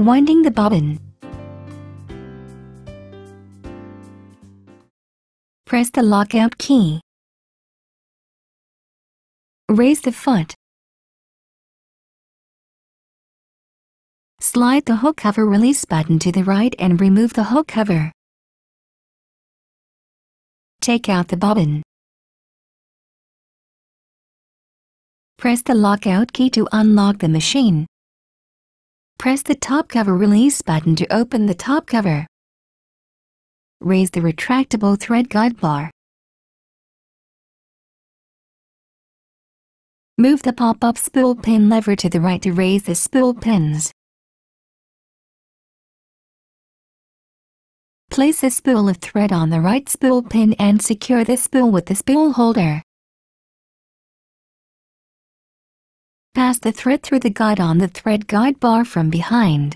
Winding the bobbin. Press the lockout key. Raise the foot. Slide the hook cover release button to the right and remove the hook cover. Take out the bobbin. Press the lockout key to unlock the machine. Press the top cover release button to open the top cover. Raise the retractable thread guide bar. Move the pop-up spool pin lever to the right to raise the spool pins. Place a spool of thread on the right spool pin and secure the spool with the spool holder. Pass the thread through the guide on the thread guide bar from behind.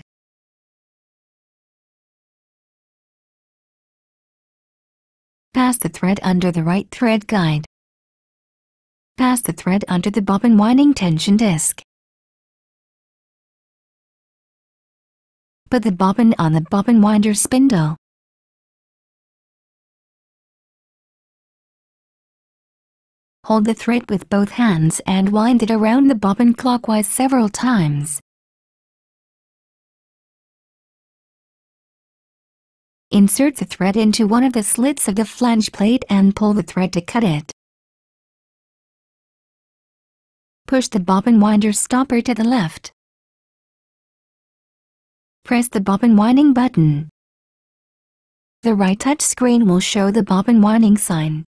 Pass the thread under the right thread guide. Pass the thread under the bobbin winding tension disc. Put the bobbin on the bobbin winder spindle. Hold the thread with both hands and wind it around the bobbin clockwise several times. Insert the thread into one of the slits of the flange plate and pull the thread to cut it. Push the bobbin winder stopper to the left. Press the bobbin winding button. The right touch screen will show the bobbin winding sign.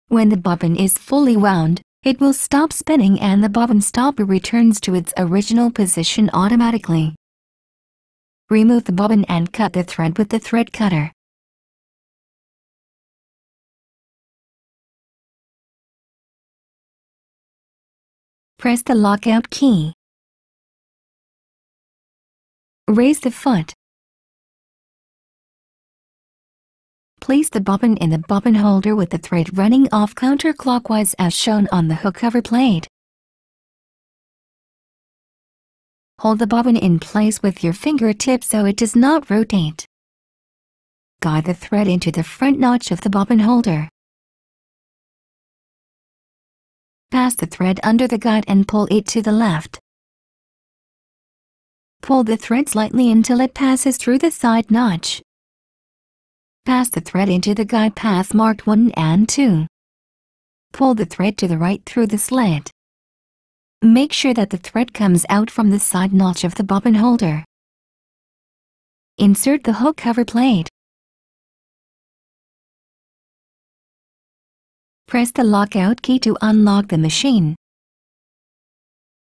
When the bobbin is fully wound, it will stop spinning and the bobbin stopper returns to its original position automatically. Remove the bobbin and cut the thread with the thread cutter. Press the lockout key. Raise the foot. Place the bobbin in the bobbin holder with the thread running off counterclockwise as shown on the hook cover plate. Hold the bobbin in place with your fingertips so it does not rotate. Guide the thread into the front notch of the bobbin holder. Pass the thread under the guide and pull it to the left. Pull the thread slightly until it passes through the side notch. Pass the thread into the guide path marked 1 and 2. Pull the thread to the right through the slit. Make sure that the thread comes out from the side notch of the bobbin holder. Insert the hook cover plate. Press the lockout key to unlock the machine.